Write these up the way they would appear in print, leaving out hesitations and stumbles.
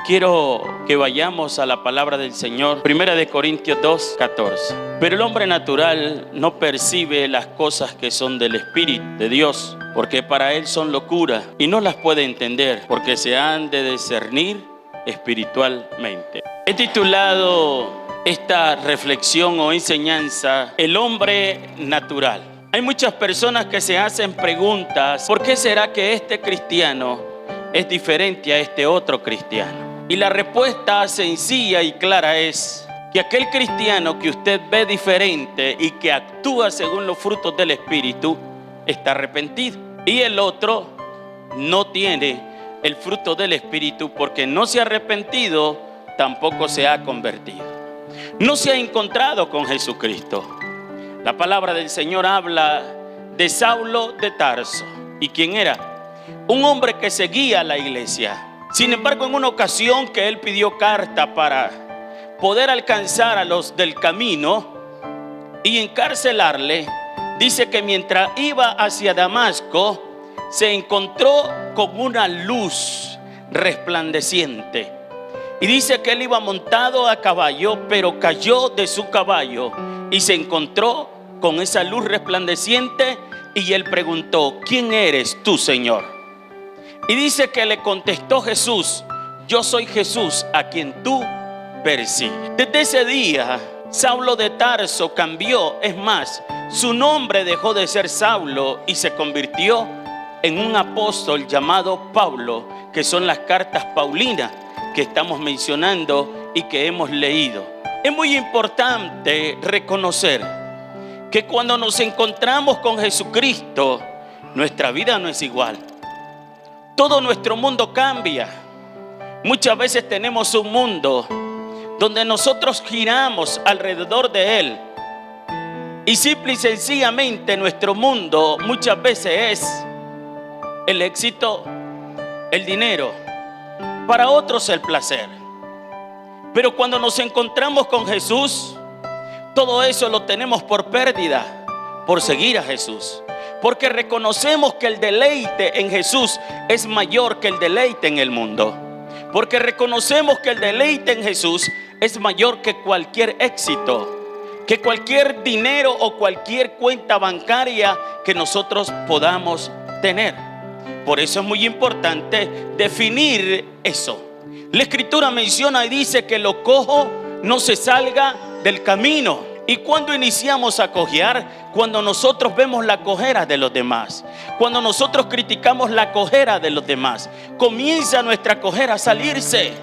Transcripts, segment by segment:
Quiero que vayamos a la palabra del Señor. 1 Corintios 2:14. Pero el hombre natural no percibe las cosas que son del Espíritu de Dios, porque para él son locura y no las puede entender, porque se han de discernir espiritualmente. He titulado esta reflexión o enseñanza: el hombre natural. Hay muchas personas que se hacen preguntas: ¿por qué será que este cristiano es diferente a este otro cristiano? Y la respuesta sencilla y clara es que aquel cristiano que usted ve diferente y que actúa según los frutos del Espíritu está arrepentido, y el otro no tiene el fruto del Espíritu porque no se ha arrepentido, tampoco se ha convertido, no se ha encontrado con Jesucristo. La palabra del Señor habla de Saulo de Tarso. ¿Y quién era? Un hombre que seguía a la iglesia. Sin embargo, en una ocasión que él pidió carta para poder alcanzar a los del camino y encarcelarle, dice que mientras iba hacia Damasco se encontró con una luz resplandeciente. Y dice que él iba montado a caballo, pero cayó de su caballo y se encontró con esa luz resplandeciente, y él preguntó: ¿quién eres tú, Señor? Y dice que le contestó Jesús: yo soy Jesús a quien tú persigues. Desde ese día, Saulo de Tarso cambió. Es más, su nombre dejó de ser Saulo y se convirtió en un apóstol llamado Pablo, que son las cartas paulinas que estamos mencionando y que hemos leído. Es muy importante reconocer que cuando nos encontramos con Jesucristo, nuestra vida no es igual. Todo nuestro mundo cambia. Muchas veces tenemos un mundo donde nosotros giramos alrededor de él, y simple y sencillamente nuestro mundo muchas veces es el éxito, el dinero, para otros el placer. Pero cuando nos encontramos con Jesús, todo eso lo tenemos por pérdida, por seguir a Jesús. Porque reconocemos que el deleite en Jesús es mayor que el deleite en el mundo. Porque reconocemos que el deleite en Jesús es mayor que cualquier éxito, que cualquier dinero o cualquier cuenta bancaria que nosotros podamos tener. Por eso es muy importante definir eso. La Escritura menciona y dice que lo cojo no se salga del camino. ¿Y cuando iniciamos a cojear? Cuando nosotros vemos la cojera de los demás, cuando nosotros criticamos la cojera de los demás, comienza nuestra cojera a salirse.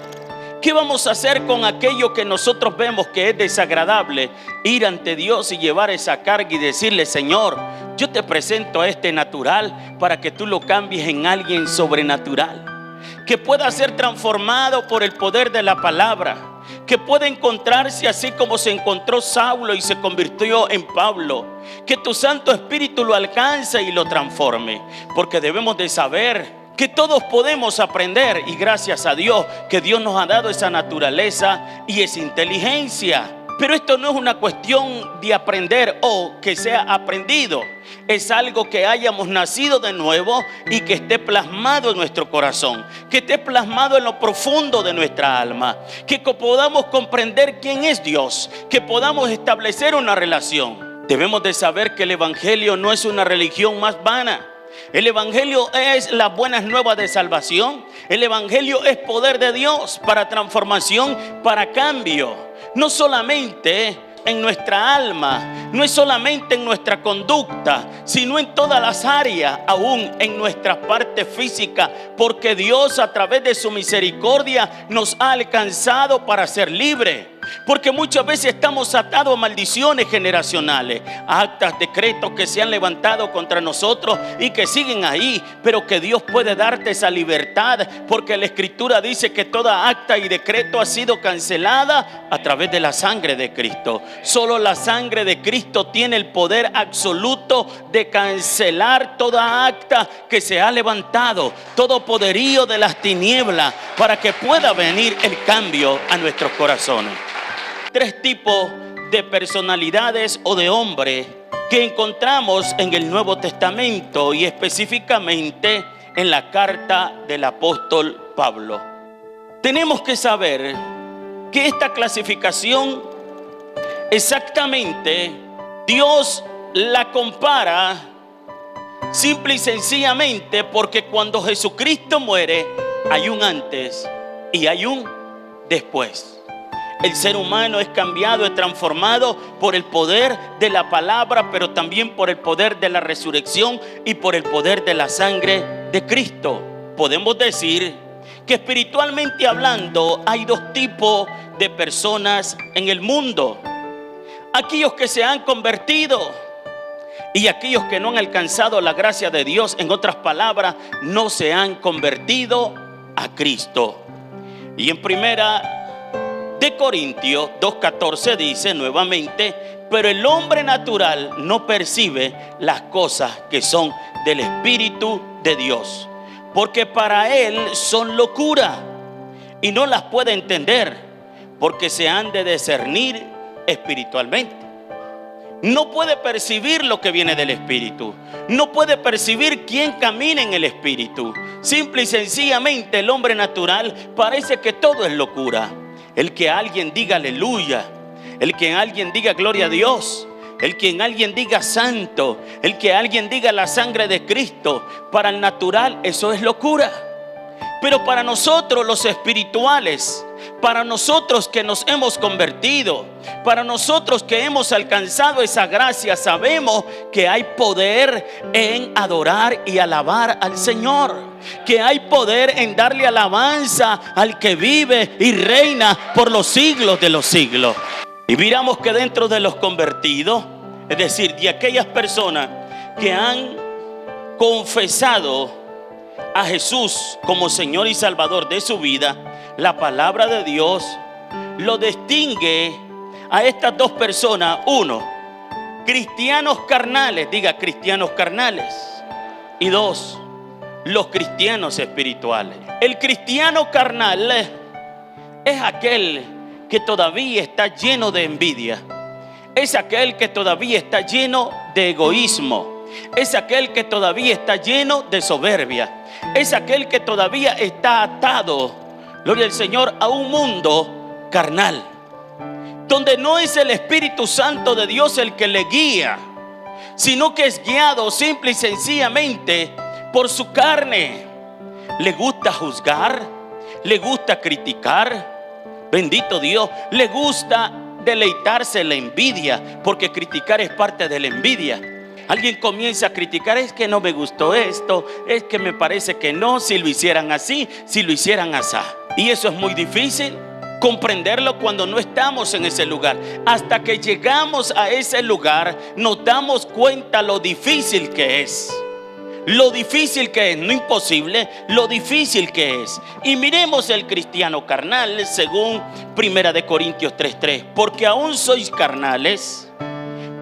¿Qué vamos a hacer con aquello que nosotros vemos que es desagradable? Ir ante Dios y llevar esa carga y decirle: Señor, yo te presento a este natural para que tú lo cambies en alguien sobrenatural, que pueda ser transformado por el poder de la palabra, que pueda encontrarse así como se encontró Saulo y se convirtió en Pablo. Que tu Santo Espíritu lo alcance y lo transforme, porque debemos de saber que todos podemos aprender, y gracias a Dios que Dios nos ha dado esa naturaleza y esa inteligencia. Pero esto no es una cuestión de aprender o que sea aprendido. Es algo que hayamos nacido de nuevo y que esté plasmado en nuestro corazón, que esté plasmado en lo profundo de nuestra alma, que podamos comprender quién es Dios, que podamos establecer una relación. Debemos de saber que el Evangelio no es una religión más vana. El Evangelio es las buenas nuevas de salvación. El Evangelio es poder de Dios para transformación, para cambio. No solamente en nuestra alma, no es solamente en nuestra conducta, sino en todas las áreas, aún en nuestra parte física, porque Dios a través de su misericordia nos ha alcanzado para ser libres. Porque muchas veces estamos atados a maldiciones generacionales, a actas, decretos que se han levantado contra nosotros y que siguen ahí, pero que Dios puede darte esa libertad, porque la Escritura dice que toda acta y decreto ha sido cancelada a través de la sangre de Cristo. Solo la sangre de Cristo tiene el poder absoluto de cancelar toda acta que se ha levantado, todo poderío de las tinieblas, para que pueda venir el cambio a nuestros corazones. Tres tipos de personalidades o de hombres que encontramos en el Nuevo Testamento y específicamente en la carta del apóstol Pablo. tenemos que saber que esta clasificación exactamente Dios la compara simple y sencillamente porque cuando Jesucristo muere hay un antes y hay un después. El ser humano es cambiado, es transformado por el poder de la palabra, pero también por el poder de la resurrección y por el poder de la sangre de Cristo. Podemos decir que espiritualmente hablando hay dos tipos de personas en el mundo: aquellos que se han convertido y aquellos que no han alcanzado la gracia de Dios. En otras palabras, no se han convertido a Cristo. Y en primera de Corintios 2:14 dice nuevamente: pero el hombre natural no percibe las cosas que son del Espíritu de Dios, porque para él son locura y no las puede entender, porque se han de discernir espiritualmente. No puede percibir lo que viene del Espíritu. No puede percibir quién camina en el Espíritu. Simple y sencillamente el hombre natural parece que todo es locura. El que alguien diga aleluya, el que alguien diga gloria a Dios, el que alguien diga santo, el que alguien diga la sangre de Cristo, para el natural eso es locura. Pero para nosotros los espirituales, para nosotros que nos hemos convertido, para nosotros que hemos alcanzado esa gracia, sabemos que hay poder en adorar y alabar al Señor, que hay poder en darle alabanza al que vive y reina por los siglos de los siglos. Y miramos que dentro de los convertidos, es decir, de aquellas personas que han confesado a Jesús como Señor y Salvador de su vida, la palabra de Dios lo distingue a estas dos personas. Uno, cristianos carnales, diga cristianos carnales. Y dos, los cristianos espirituales. El cristiano carnal es aquel que todavía está lleno de envidia. Es aquel que todavía está lleno de egoísmo. Es aquel que todavía está lleno de soberbia. Es aquel que todavía está atado, gloria al Señor, a un mundo carnal, donde no es el Espíritu Santo de Dios el que le guía, sino que es guiado simple y sencillamente por su carne. Le gusta juzgar, le gusta criticar, bendito Dios, le gusta deleitarse en la envidia, porque criticar es parte de la envidia. Alguien comienza a criticar: es que no me gustó esto, es que me parece que no, si lo hicieran así, si lo hicieran así. Y eso es muy difícil comprenderlo cuando no estamos en ese lugar. Hasta que llegamos a ese lugar nos damos cuenta lo difícil que es. Lo difícil que es, no imposible, lo difícil que es. Y miremos el cristiano carnal según 1 de Corintios 3:3. Porque aún sois carnales,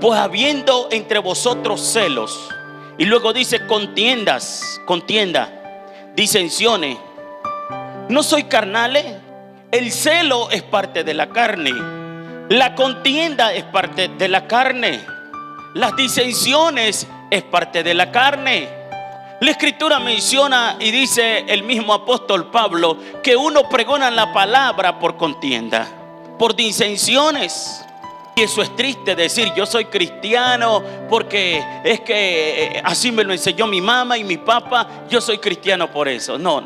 pues habiendo entre vosotros celos. Y luego dice contienda, disensiones. ¿No soy carnales? El celo es parte de la carne. La contienda es parte de la carne. Las disensiones es parte de la carne. La Escritura menciona y dice el mismo apóstol Pablo que uno pregona la palabra por contienda, por disensiones. Y eso es triste decir: yo soy cristiano porque es que así me lo enseñó mi mamá y mi papá, yo soy cristiano por eso. No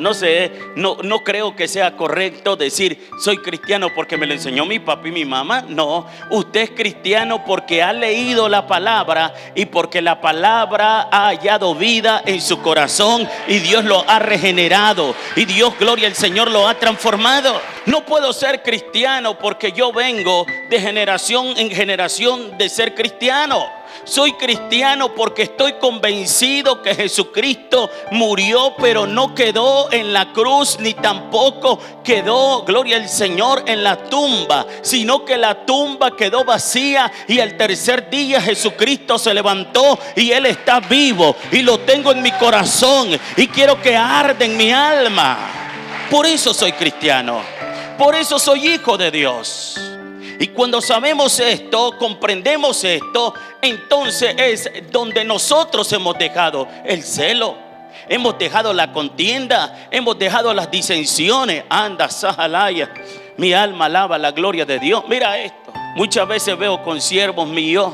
creo que sea correcto decir soy cristiano porque me lo enseñó mi papá y mi mamá. No, usted es cristiano porque ha leído la palabra y porque la palabra ha hallado vida en su corazón y Dios lo ha regenerado y Dios, gloria al Señor, lo ha transformado. No puedo ser cristiano porque yo vengo de generación en generación de ser cristiano. Soy cristiano porque estoy convencido que Jesucristo murió, pero no quedó en la cruz, ni tampoco quedó, gloria al Señor, en la tumba, sino que la tumba quedó vacía y al tercer día Jesucristo se levantó y Él está vivo y lo tengo en mi corazón y quiero que arde en mi alma. Por eso soy cristiano, por eso soy hijo de Dios. Y cuando sabemos esto, comprendemos esto, entonces es donde nosotros hemos dejado el celo. hemos dejado la contienda, hemos dejado las disensiones. Anda, sajalaya, mi alma alaba la gloria de Dios. Mira esto, muchas veces veo con siervos míos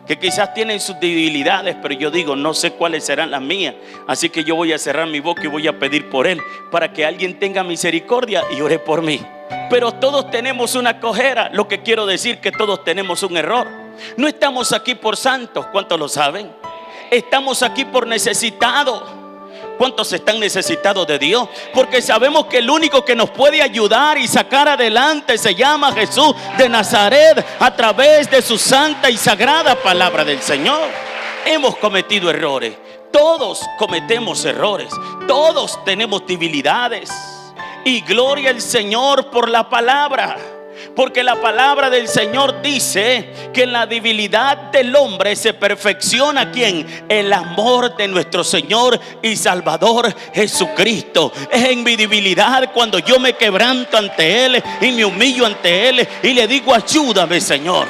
que quizás tienen sus debilidades, pero yo digo, no sé cuáles serán las mías, así que yo voy a cerrar mi boca y voy a pedir por él, para que alguien tenga misericordia y ore por mí. Pero todos tenemos una cojera, lo que quiero decir que todos tenemos un error. No estamos aquí por santos, ¿cuántos lo saben? Estamos aquí por necesitados. ¿Cuántos están necesitados de Dios? Porque sabemos que el único que nos puede ayudar y sacar adelante se llama Jesús de Nazaret, a través de su santa y sagrada palabra del Señor. Hemos cometido errores, todos cometemos errores, todos tenemos debilidades. Y gloria al Señor por la palabra, porque la palabra del Señor dice que en la debilidad del hombre se perfecciona ¿quién? El amor de nuestro Señor y Salvador Jesucristo. Es en mi debilidad cuando yo me quebranto ante Él y me humillo ante Él y le digo, ayúdame, Señor.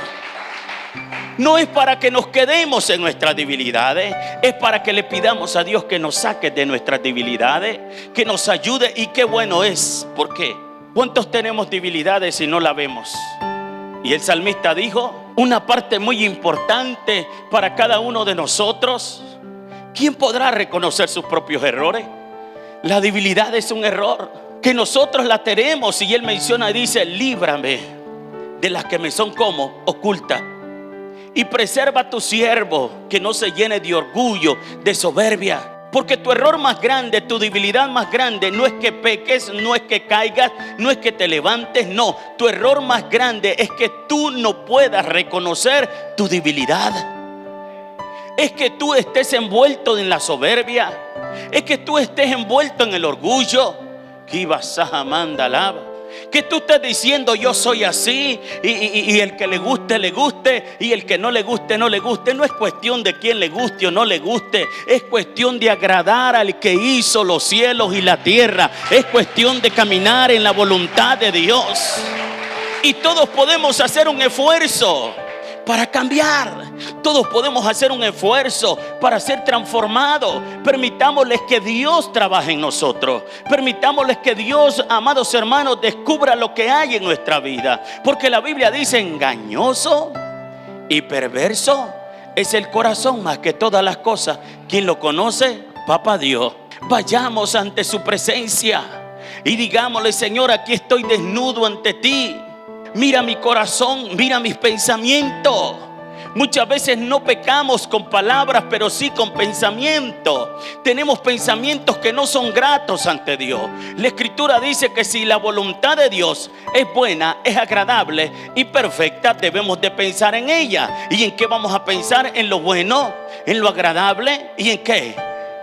No es para que nos quedemos en nuestras debilidades, es para que le pidamos a Dios que nos saque de nuestras debilidades, que nos ayude. Y qué bueno es, ¿por qué? ¿Cuántos tenemos debilidades y no la vemos? Y el salmista dijo, una parte muy importante para cada uno de nosotros. ¿Quién podrá reconocer sus propios errores? La debilidad es un error que nosotros la tenemos, y él menciona y dice, líbrame de las que me son como ocultas, y preserva a tu siervo que no se llene de orgullo, de soberbia. Porque tu error más grande, tu debilidad más grande, no es que peques, no es que caigas, no es que te levantes, no. Tu error más grande es que tú no puedas reconocer tu debilidad. Es que tú estés envuelto en la soberbia. Es que tú estés envuelto en el orgullo. Que tú estés diciendo, yo soy así, y el que le guste, y el que no le guste, no le guste. No es cuestión de quién le guste o no le guste, es cuestión de agradar al que hizo los cielos y la tierra. Es cuestión de caminar en la voluntad de Dios. Y todos podemos hacer un esfuerzo para cambiar. Todos podemos hacer un esfuerzo para ser transformados. Permitámosles que Dios trabaje en nosotros. Permitámosles que Dios, amados hermanos, descubra lo que hay en nuestra vida. Porque la Biblia dice, engañoso y perverso es el corazón más que todas las cosas. ¿Quién lo conoce? Papá Dios. Vayamos ante su presencia y digámosle, Señor, aquí estoy desnudo ante ti. Mira mi corazón, mira mis pensamientos. Muchas veces no pecamos con palabras, pero sí con pensamientos. Tenemos pensamientos que no son gratos ante Dios. La Escritura dice que si la voluntad de Dios es buena, es agradable y perfecta, debemos de pensar en ella. ¿Y en qué vamos a pensar? En lo bueno, en lo agradable y en qué,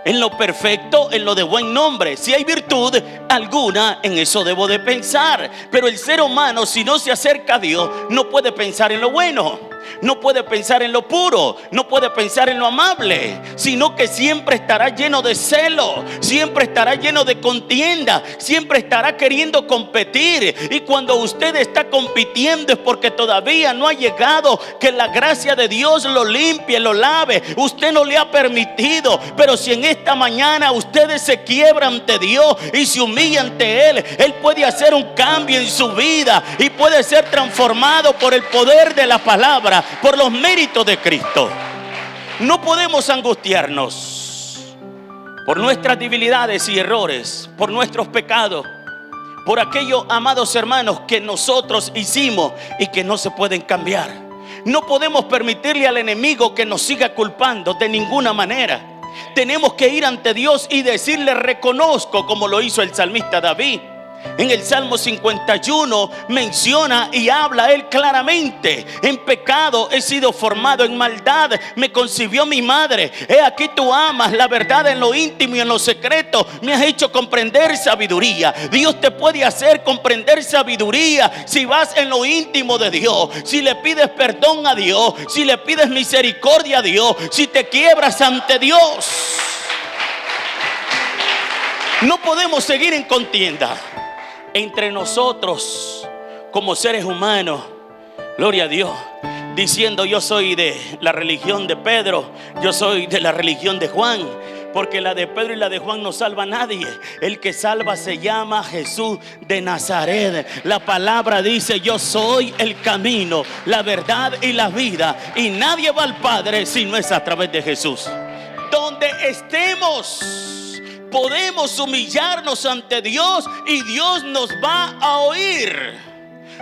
en lo perfecto, en lo de buen nombre. Si hay virtud alguna, en eso debo de pensar. Pero el ser humano, si no se acerca a Dios, no puede pensar en lo bueno, no puede pensar en lo puro, no puede pensar en lo amable, sino que siempre estará lleno de celo, siempre estará lleno de contienda, siempre estará queriendo competir. Y cuando usted está compitiendo es porque todavía no ha llegado que la gracia de Dios lo limpie, lo lave. Usted no le ha permitido. Pero si en esta mañana ustedes se quiebran ante Dios y se humillan ante Él, Él puede hacer un cambio en su vida y puede ser transformado por el poder de la palabra, por los méritos de Cristo. No podemos angustiarnos por nuestras debilidades y errores, por nuestros pecados, por aquellos, amados hermanos, que nosotros hicimos y que no se pueden cambiar. No podemos permitirle al enemigo que nos siga culpando de ninguna manera. Tenemos que ir ante Dios y decirle, reconozco, como lo hizo el salmista David. En el Salmo 51 menciona y habla él claramente: en pecado he sido formado, en maldad me concibió mi madre. He aquí tú amas la verdad en lo íntimo y en lo secreto, me has hecho comprender sabiduría. Dios te puede hacer comprender sabiduría si vas en lo íntimo de Dios, si le pides perdón a Dios, si le pides misericordia a Dios, si te quiebras ante Dios. No podemos seguir en contienda entre nosotros como seres humanos, gloria a Dios, diciendo yo soy de la religión de Pedro, yo soy de la religión de Juan. porque la de Pedro y la de Juan no salva a nadie. El que salva se llama Jesús de Nazaret. La palabra dice: yo soy el camino, la verdad y la vida, y nadie va al Padre si no es a través de Jesús. Donde estemos, podemos humillarnos ante Dios y Dios nos va a oír.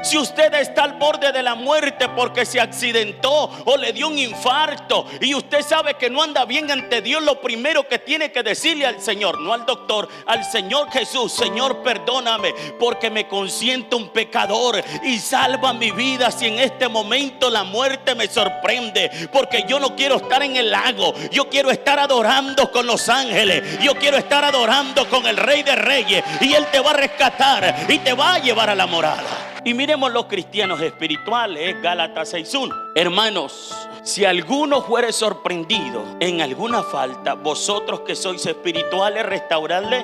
Si usted está al borde de la muerte porque se accidentó o le dio un infarto y usted sabe que no anda bien ante Dios, lo primero que tiene que decirle al Señor, no al doctor, al Señor Jesús: Señor, perdóname porque me consiento un pecador, y salva mi vida si en este momento la muerte me sorprende, porque yo no quiero estar en el lago, yo quiero estar adorando con los ángeles, yo quiero estar adorando con el Rey de Reyes, y Él te va a rescatar y te va a llevar a la morada. Y miremos los cristianos espirituales, Gálatas 6:1. Hermanos, si alguno fuere sorprendido en alguna falta, vosotros que sois espirituales, restauradle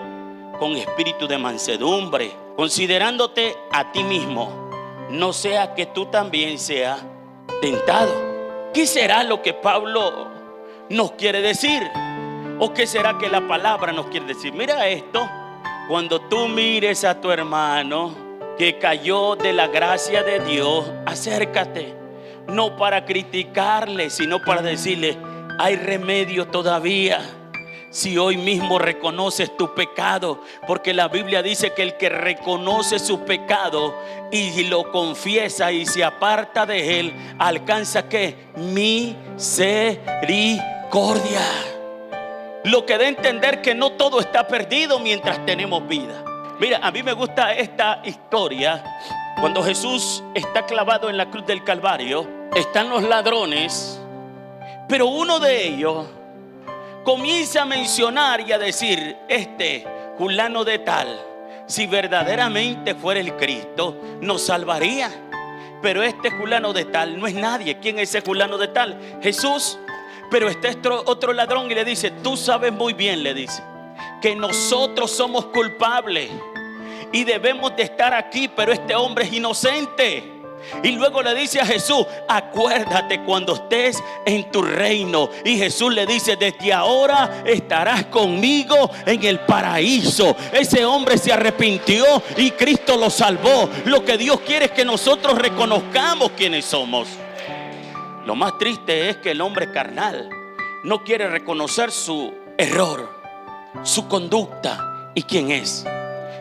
con espíritu de mansedumbre, considerándote a ti mismo, no sea que tú también seas tentado. ¿Qué será lo que Pablo nos quiere decir? ¿O qué será que la palabra nos quiere decir? Mira esto: cuando tú mires a tu hermano que cayó de la gracia de Dios, acércate, no para criticarle, sino para decirle: hay remedio todavía. Si hoy mismo reconoces tu pecado, porque la Biblia dice que el que reconoce su pecado y lo confiesa y se aparta de él, alcanza ¿qué? Misericordia. Lo que da a entender que no todo está perdido mientras tenemos vida. Mira, a mí me gusta esta historia. Cuando Jesús está clavado en la cruz del Calvario, están los ladrones, pero uno de ellos comienza a mencionar y a decir: este fulano de tal, si verdaderamente fuera el Cristo, nos salvaría. Pero este fulano de tal no es nadie. ¿Quién es ese fulano de tal? Jesús. Pero está otro ladrón y le dice: tú sabes muy bien, le dice, que nosotros somos culpables y debemos de estar aquí, pero este hombre es inocente. Y luego le dice a Jesús: acuérdate cuando estés en tu reino. Y Jesús le dice: desde ahora estarás conmigo en el paraíso. Ese hombre se arrepintió y Cristo lo salvó. Lo que Dios quiere es que nosotros reconozcamos quiénes somos. Lo más triste es que el hombre carnal no quiere reconocer su error, su conducta y quién es.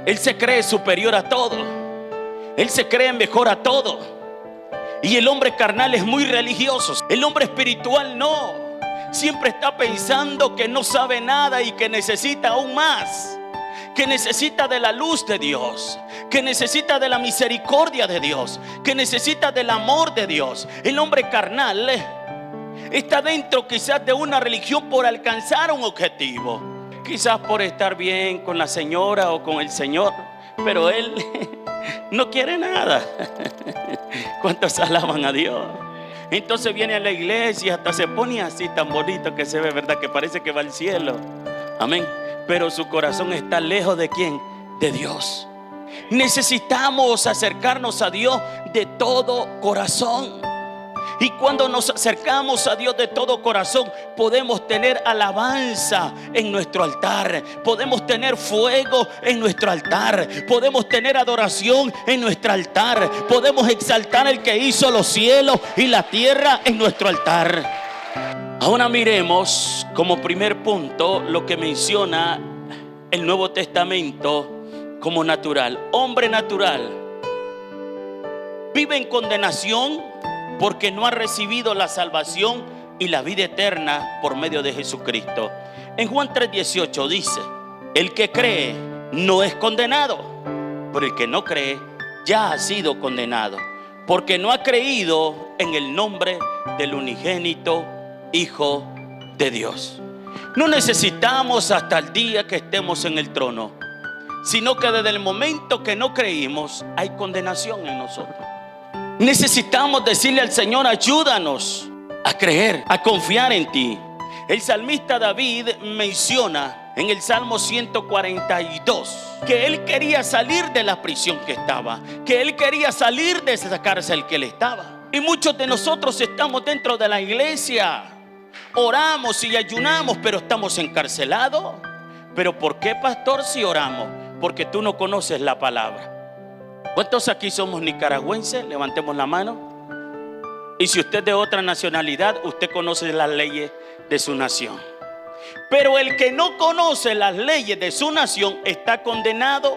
Él se cree superior a todo, él se cree mejor a todo. Y el hombre carnal es muy religioso. El hombre espiritual no. Siempre está pensando que no sabe nada y que necesita aún más, que necesita de la luz de Dios, que necesita de la misericordia de Dios, que necesita del amor de Dios. El hombre carnal está dentro quizás de una religión por alcanzar un objetivo, quizás por estar bien con la señora o con el señor, pero él no quiere nada. ¿Cuántos alaban a Dios? Entonces viene a la iglesia, hasta se pone así tan bonito que se ve, ¿verdad? Que parece que va al cielo. Amén. Pero su corazón está lejos ¿de quién? De Dios. Necesitamos acercarnos a Dios de todo corazón. Y cuando nos acercamos a Dios de todo corazón, podemos tener alabanza en nuestro altar, podemos tener fuego en nuestro altar, podemos tener adoración en nuestro altar, podemos exaltar al que hizo los cielos y la tierra en nuestro altar. Ahora miremos como primer punto lo que menciona el Nuevo Testamento como natural. Hombre natural vive en condenación porque no ha recibido la salvación y la vida eterna por medio de Jesucristo. En Juan 3:18 dice: el que cree no es condenado, pero el que no cree ya ha sido condenado, porque no ha creído en el nombre del unigénito Hijo de Dios. No necesitamos hasta el día que estemos en el trono, sino que desde el momento que no creímos hay condenación en nosotros. Necesitamos decirle al Señor: ayúdanos a creer, a confiar en ti. El salmista David menciona en el Salmo 142 que él quería salir de la prisión que estaba, que él quería salir de esa cárcel que él estaba. Y muchos de nosotros estamos dentro de la iglesia, oramos y ayunamos, pero estamos encarcelados. ¿Pero por qué, pastor, si oramos? Porque tú no conoces la palabra. ¿Cuántos aquí somos nicaragüenses? Levantemos la mano. Y si usted es de otra nacionalidad, usted conoce las leyes de su nación. Pero el que no conoce las leyes de su nación está condenado.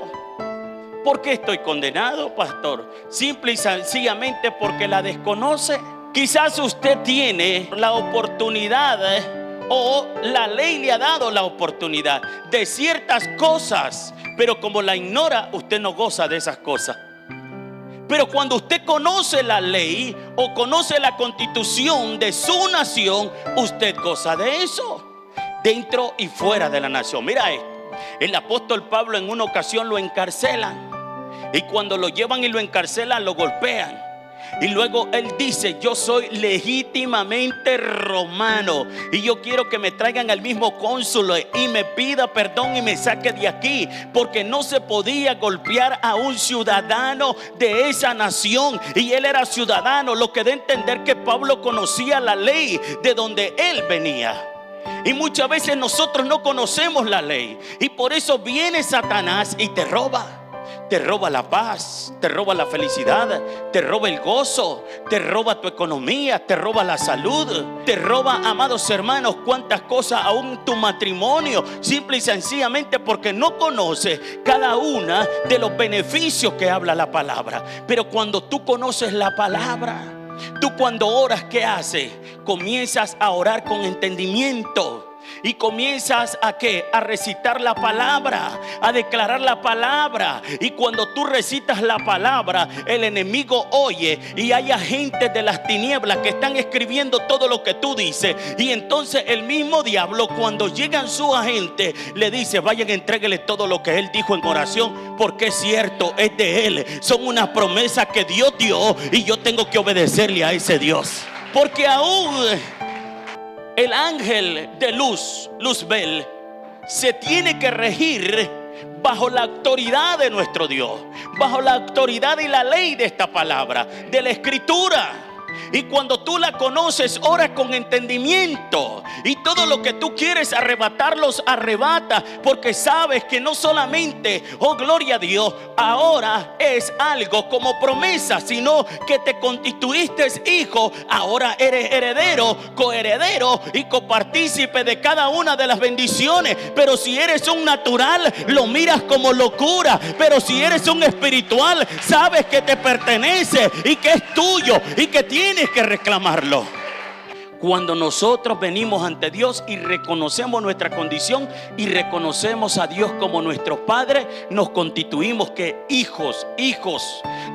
¿Por qué estoy condenado, pastor? Simple y sencillamente porque la desconoce. Quizás usted tiene la oportunidad o la ley le ha dado la oportunidad de ciertas cosas, pero como la ignora, usted no goza de esas cosas. Pero cuando usted conoce la ley o conoce la constitución de su nación, usted goza de eso, dentro y fuera de la nación. Mira esto, el apóstol Pablo en una ocasión lo encarcelan, y cuando lo llevan y lo encarcelan, lo golpean. Y luego él dice: yo soy legítimamente romano y yo quiero que me traigan al mismo cónsul y me pida perdón y me saque de aquí, porque no se podía golpear a un ciudadano de esa nación, y él era ciudadano, lo que da a entender que Pablo conocía la ley de donde él venía. Y muchas veces nosotros no conocemos la ley, y por eso viene Satanás y te roba. Te roba la paz, te roba la felicidad, te roba el gozo, te roba tu economía, te roba la salud, te roba, amados hermanos, cuántas cosas, aún tu matrimonio, simple y sencillamente porque no conoces cada una de los beneficios que habla la palabra. Pero cuando tú conoces la palabra, tú cuando oras, ¿qué haces? Comienzas a orar con entendimiento. Y comienzas a ¿qué? A recitar la palabra, a declarar la palabra. Y cuando tú recitas la palabra, el enemigo oye, y hay agentes de las tinieblas que están escribiendo todo lo que tú dices. Y entonces el mismo diablo, cuando llegan sus agentes, le dice: vayan, entréguele todo lo que él dijo en oración, porque es cierto, es de él. Son unas promesas que Dios dio, y yo tengo que obedecerle a ese Dios. Porque aún el ángel de luz, Luzbel, se tiene que regir bajo la autoridad de nuestro Dios, bajo la autoridad y la ley de esta palabra, de la escritura. Y cuando tú la conoces, oras con entendimiento, y todo lo que tú quieres arrebatarlos, arrebata, porque sabes que no solamente, oh gloria a Dios, ahora es algo como promesa, sino que te constituiste hijo, ahora eres heredero, coheredero y copartícipe de cada una de las bendiciones. Pero si eres un natural, lo miras como locura, pero si eres un espiritual, sabes que te pertenece y que es tuyo y que tienes que reclamarlo. Cuando nosotros venimos ante Dios y reconocemos nuestra condición y reconocemos a Dios como nuestro Padre, nos constituimos que hijos.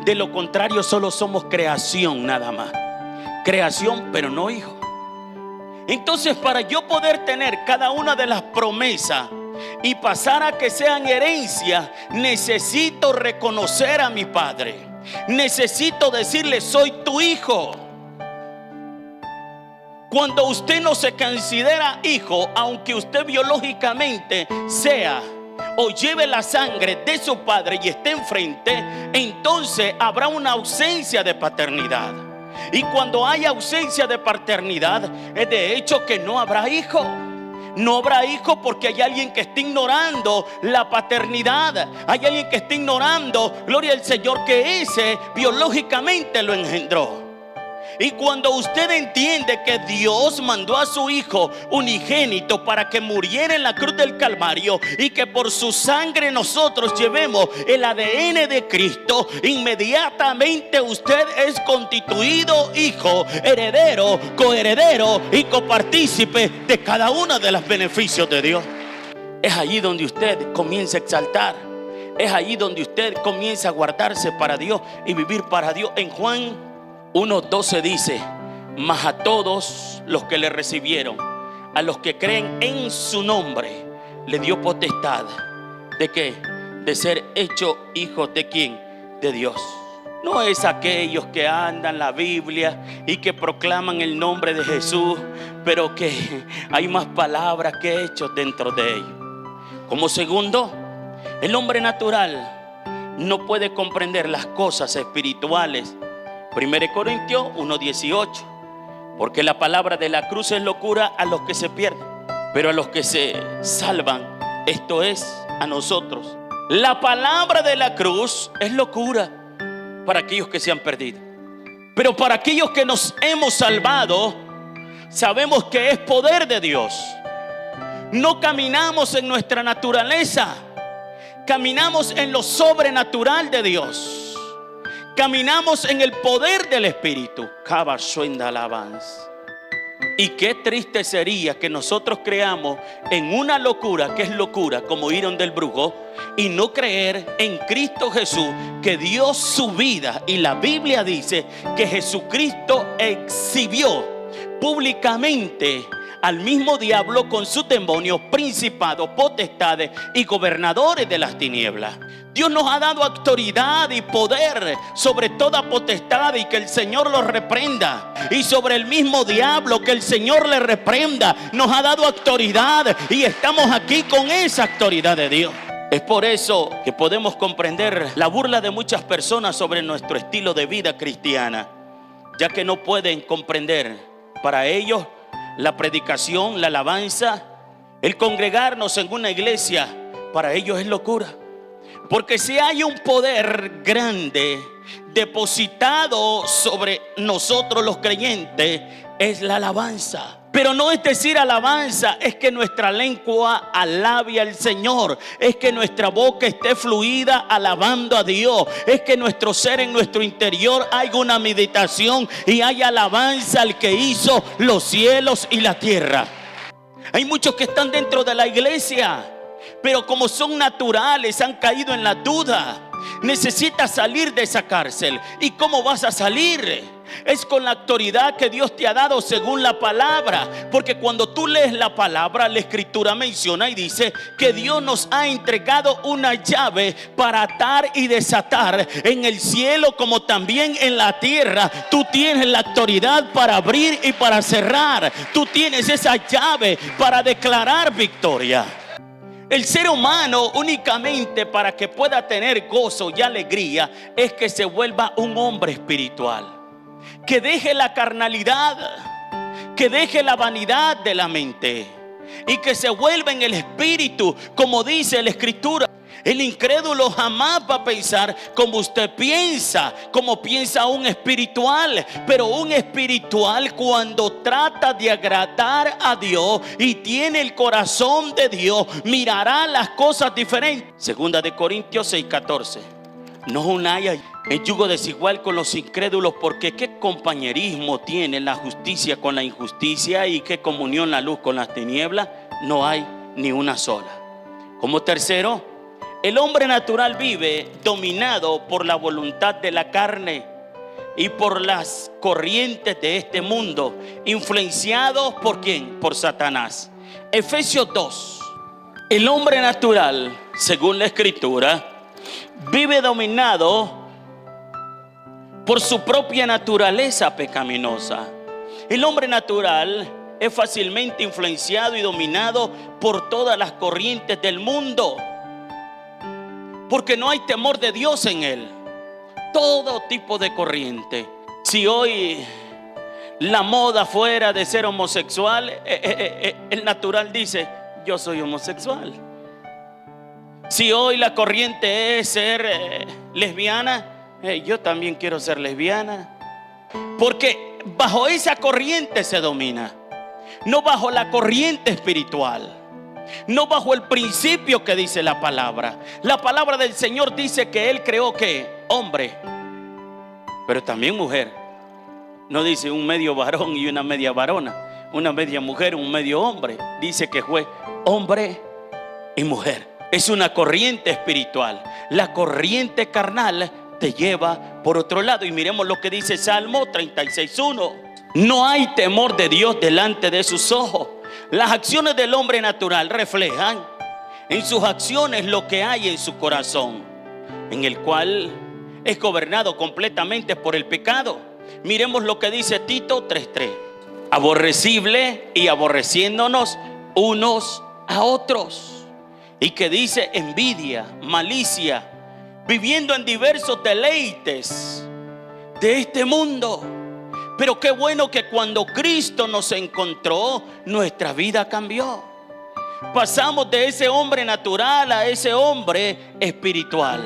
De lo contrario, solo somos creación nada más. Creación, pero no hijos. Entonces, para yo poder tener cada una de las promesas y pasar a que sean herencia, necesito reconocer a mi Padre. Necesito decirle: soy tu hijo. Cuando usted no se considera hijo, aunque usted biológicamente sea o lleve la sangre de su padre y esté enfrente, entonces habrá una ausencia de paternidad. Y cuando hay ausencia de paternidad, es de hecho que no habrá hijo. No habrá hijo porque hay alguien que está ignorando la paternidad. Hay alguien que está ignorando, gloria al Señor, que ese biológicamente lo engendró. Y cuando usted entiende que Dios mandó a su Hijo unigénito para que muriera en la cruz del Calvario y que por su sangre nosotros llevemos el ADN de Cristo, inmediatamente usted es constituido hijo, heredero, coheredero y copartícipe de cada uno de los beneficios de Dios. Es allí donde usted comienza a exaltar. Es allí donde usted comienza a guardarse para Dios y vivir para Dios. En Juan 1:12 dice: mas a todos los que le recibieron, a los que creen en su nombre, le dio potestad. ¿De qué? De ser hecho hijos de ¿quién? De Dios. No es aquellos que andan la Biblia y que proclaman el nombre de Jesús, pero que hay más palabras que hechos dentro de ellos. Como segundo, el hombre natural no puede comprender las cosas espirituales. 1 Corintios 1:18 Porque la palabra de la cruz es locura a los que se pierden, pero a los que se salvan, esto es, a nosotros. La palabra de la cruz es locura para aquellos que se han perdido, pero para aquellos que nos hemos salvado, sabemos que es poder de Dios. No caminamos en nuestra naturaleza, caminamos en lo sobrenatural de Dios. Caminamos en el poder del Espíritu. Y qué triste sería que nosotros creamos en una locura, que es locura, como oyeron del brujo, y no creer en Cristo Jesús, que dio su vida. Y la Biblia dice que Jesucristo exhibió públicamente al mismo diablo con sus demonios, principados, potestades y gobernadores de las tinieblas. Dios nos ha dado autoridad y poder sobre toda potestad, y que el Señor los reprenda. Y sobre el mismo diablo, que el Señor le reprenda. Nos ha dado autoridad y estamos aquí con esa autoridad de Dios. Es por eso que podemos comprender la burla de muchas personas sobre nuestro estilo de vida cristiana, ya que no pueden comprender. Para ellos la predicación, la alabanza, el congregarnos en una iglesia, para ellos es locura. Porque si hay un poder grande depositado sobre nosotros los creyentes, es la alabanza. Pero no es decir alabanza, es que nuestra lengua alabe al Señor, es que nuestra boca esté fluida alabando a Dios, es que nuestro ser, en nuestro interior, haya una meditación y haya alabanza al que hizo los cielos y la tierra. Hay muchos que están dentro de la iglesia, pero como son naturales, han caído en la duda. Necesitas salir de esa cárcel. ¿Y cómo vas a salir? Es con la autoridad que Dios te ha dado según la palabra. Porque cuando tú lees la palabra, la escritura menciona y dice que Dios nos ha entregado una llave para atar y desatar en el cielo como también en la tierra. Tú tienes la autoridad para abrir y para cerrar. Tú tienes esa llave para declarar victoria. El ser humano, únicamente para que pueda tener gozo y alegría, es que se vuelva un hombre espiritual, que deje la carnalidad, que deje la vanidad de la mente y que se vuelva en el espíritu, como dice la escritura. El incrédulo jamás va a pensar como usted piensa, como piensa un espiritual. Pero un espiritual, cuando trata de agradar a Dios y tiene el corazón de Dios, mirará las cosas diferentes. Segunda de Corintios 6:14. No unáis el yugo desigual con los incrédulos, porque qué compañerismo tiene la justicia con la injusticia, y qué comunión la luz con las tinieblas. No hay ni una sola. Como tercero, el hombre natural vive dominado por la voluntad de la carne y por las corrientes de este mundo, influenciados ¿por quién? Por Satanás. Efesios 2. El hombre natural, según la escritura, vive dominado por su propia naturaleza pecaminosa. El hombre natural es fácilmente influenciado y dominado por todas las corrientes del mundo, porque no hay temor de Dios en él. Todo tipo de corriente. Si hoy la moda fuera de ser homosexual, el natural dice: yo soy homosexual. Si hoy la corriente es ser lesbiana, yo también quiero ser lesbiana. Porque bajo esa corriente se domina, no bajo la corriente espiritual, no bajo el principio que dice la palabra. La palabra del Señor dice que Él creó ¿qué? Hombre, pero también mujer. No dice un medio varón y una media varona, una media mujer, un medio hombre. Dice que fue hombre y mujer. Es una corriente espiritual. La corriente carnal te lleva por otro lado. Y miremos lo que dice Salmo 36:1. No hay temor de Dios delante de sus ojos. Las acciones del hombre natural reflejan en sus acciones lo que hay en su corazón, en el cual es gobernado completamente por el pecado. Miremos lo que dice Tito 3:3. Aborrecible y aborreciéndonos unos a otros. Y que dice envidia, malicia, viviendo en diversos deleites de este mundo. Pero qué bueno que cuando Cristo nos encontró, nuestra vida cambió. Pasamos de ese hombre natural a ese hombre espiritual.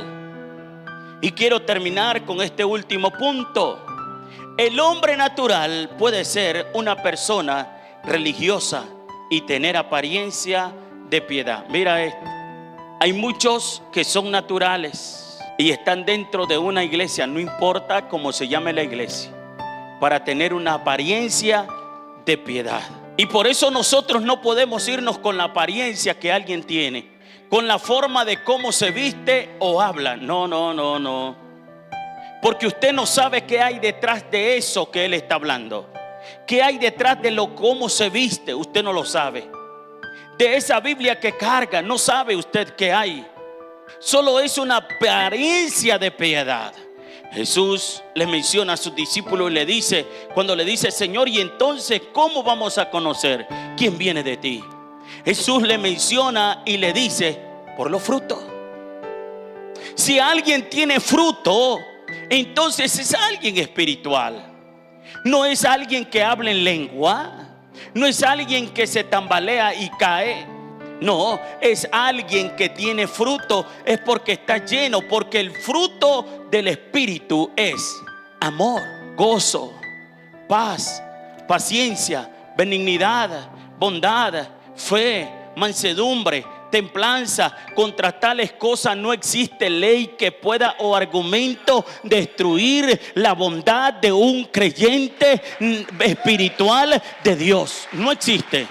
Y quiero terminar con este último punto. El hombre natural puede ser una persona religiosa y tener apariencia de piedad. Mira esto. Hay muchos que son naturales y están dentro de una iglesia, no importa cómo se llame la iglesia, para tener una apariencia de piedad. Y por eso nosotros no podemos irnos con la apariencia que alguien tiene, con la forma de cómo se viste o habla. No. Porque usted no sabe qué hay detrás de eso que él está hablando. ¿Qué hay detrás de cómo se viste? Usted no lo sabe. De esa Biblia que carga, no sabe usted qué hay. Solo es una apariencia de piedad. Jesús le menciona a sus discípulos y le dice, cuando le dice: Señor, ¿y entonces cómo vamos a conocer quién viene de ti? Jesús le menciona y le dice: por los frutos. Si alguien tiene fruto, entonces es alguien espiritual. No es alguien que habla en lengua, no es alguien que se tambalea y cae. No, es alguien que tiene fruto. Es porque está lleno, porque el fruto del Espíritu es amor, gozo, paz, paciencia, benignidad, bondad, fe, mansedumbre, templanza. Contra tales cosas no existe ley que pueda o argumento destruir la bondad de un creyente espiritual de Dios. No existe.